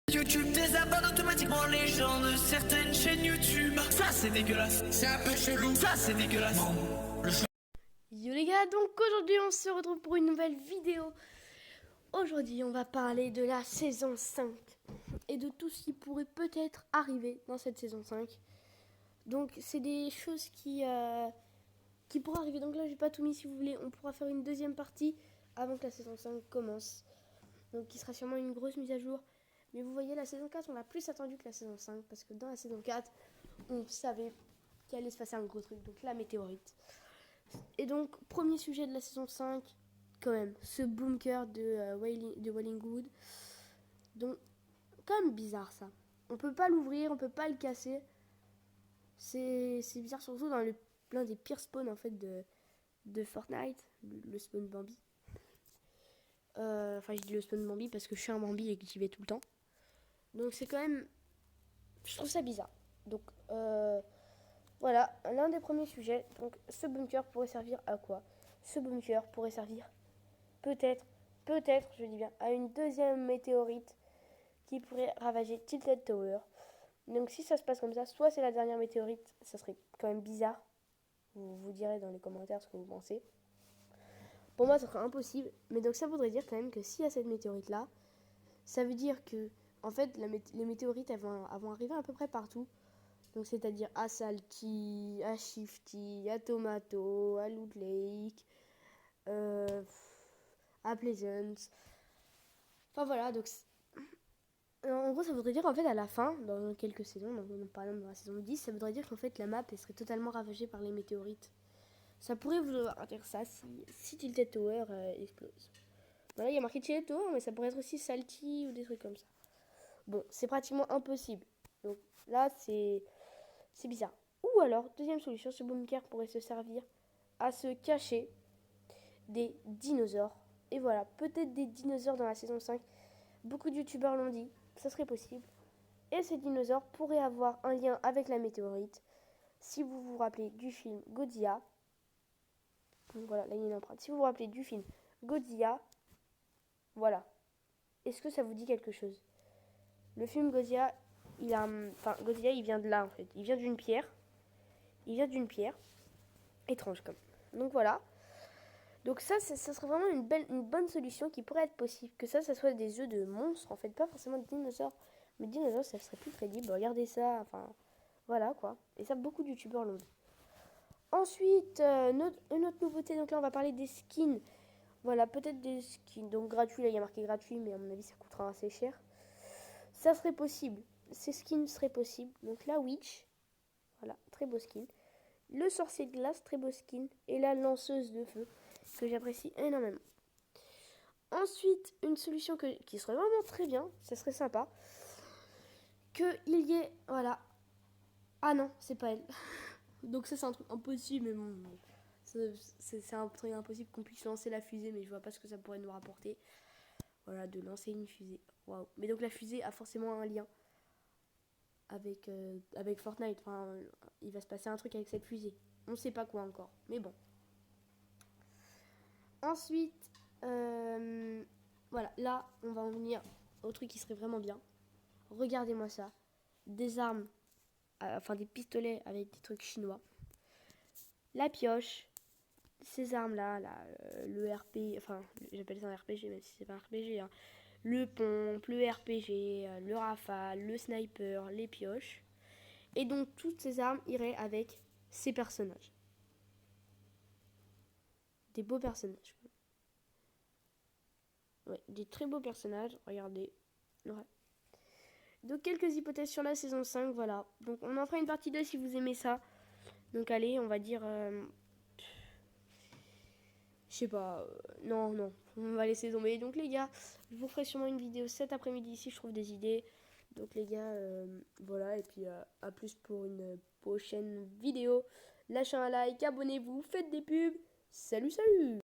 YouTube désabonne automatiquement les gens de certaines chaînes YouTube. Ça c'est dégueulasse. C'est un peu chelou. Ça c'est dégueulasse. Yo les gars, donc aujourd'hui on se retrouve pour une nouvelle vidéo. Aujourd'hui on va parler de la saison 5 et de tout ce qui pourrait peut-être arriver dans cette saison 5. Donc c'est des choses qui pourraient arriver. Donc là j'ai pas tout mis, si vous voulez, on pourra faire une deuxième partie avant que la saison 5 commence. Donc qui sera sûrement une grosse mise à jour. Mais vous voyez, la saison 4 on l'a plus attendu que la saison 5 parce que dans la saison 4 on savait qu'il allait se passer un gros truc, donc la météorite. Et donc, premier sujet de la saison 5, quand même, ce bunker de Wallingwood. Donc, quand même bizarre ça. On peut pas l'ouvrir, on peut pas le casser. C'est bizarre, surtout dans l'un des pires spawns en fait de Fortnite, le spawn Bambi. Enfin, je dis le spawn Bambi parce que je suis un Bambi et que j'y vais tout le temps. Donc, c'est quand même. Je trouve ça bizarre. Donc, voilà, l'un des premiers sujets. Donc, ce bunker pourrait servir à quoi? Ce bunker pourrait servir peut-être, je dis bien, à une deuxième météorite qui pourrait ravager Tilted Tower. Donc, si ça se passe comme ça, soit c'est la dernière météorite, ça serait quand même bizarre. Vous direz dans les commentaires ce que vous pensez. Pour moi, ça serait impossible. Mais donc, ça voudrait dire quand même que s'il y a cette météorite-là, ça veut dire que, en fait, les météorites, elles vont arriver à peu près partout. Donc, c'est-à-dire à Salty, à Shifty, à Tomato, à Loot Lake, à Pleasant. Enfin, voilà. Donc, en gros, ça voudrait dire qu'en fait, à la fin, dans quelques saisons, par exemple dans la saison 10, ça voudrait dire qu'en fait, la map elle serait totalement ravagée par les météorites. Ça pourrait vouloir dire ça si Tilted Tower explose. Voilà, il y a marqué Tilted Tower, mais ça pourrait être aussi Salty ou des trucs comme ça. Bon, c'est pratiquement impossible. Donc là, c'est bizarre. Ou alors, deuxième solution, ce bunker pourrait se servir à se cacher des dinosaures. Et voilà, peut-être des dinosaures dans la saison 5. Beaucoup de youtubeurs l'ont dit, ça serait possible. Et ces dinosaures pourraient avoir un lien avec la météorite. Si vous vous rappelez du film Godzilla, donc voilà, là il y a une empreinte. Si vous vous rappelez du film Godzilla, voilà. Est-ce que ça vous dit quelque chose? Le film Godzilla, Godzilla il vient de là en fait. Il vient d'une pierre. Étrange comme. Donc voilà. Donc ça serait vraiment une bonne solution qui pourrait être possible. Que ça soit des œufs de monstres en fait, pas forcément de dinosaures. Mais dinosaures, ça serait plus crédible. Regardez ça, enfin, voilà quoi. Et ça, beaucoup de youtubeurs l'ont dit. Ensuite, une autre nouveauté, donc là on va parler des skins. Voilà, peut-être des skins. Donc gratuit, là il y a marqué gratuit, mais à mon avis ça coûtera assez cher. Ça serait possible. Ces skins seraient possibles. Donc la Witch, voilà, très beau skin. Le sorcier de glace, très beau skin. Et la lanceuse de feu, que j'apprécie énormément. Ensuite, une solution qui serait vraiment très bien, ça serait sympa, qu'il y ait, voilà. Ah non, c'est pas elle. Donc ça c'est un truc impossible, mais bon, c'est un truc impossible qu'on puisse lancer la fusée, mais je vois pas ce que ça pourrait nous rapporter. Voilà, de lancer une fusée. Waouh. Mais donc la fusée a forcément un lien avec Fortnite. Enfin, il va se passer un truc avec cette fusée. On sait pas quoi encore, mais bon. Ensuite, voilà, là, on va en venir au truc qui serait vraiment bien. Regardez-moi ça. Des armes, des pistolets avec des trucs chinois. La pioche, ces armes-là, le RP, enfin, j'appelle ça un RPG, même si c'est pas un RPG, hein. Le pompe, le RPG, le rafale, le sniper, les pioches. Et donc, toutes ces armes iraient avec ces personnages. Des beaux personnages. Ouais, des très beaux personnages, regardez. Ouais. Donc quelques hypothèses sur la saison 5, voilà. Donc on en fera une partie 2 si vous aimez ça. Donc allez, on va dire... je sais pas... non, on va laisser tomber. Donc les gars, je vous ferai sûrement une vidéo cet après-midi si je trouve des idées. Donc les gars, voilà. Et puis à plus pour une prochaine vidéo. Lâchez un like, abonnez-vous, faites des pubs. Salut, salut!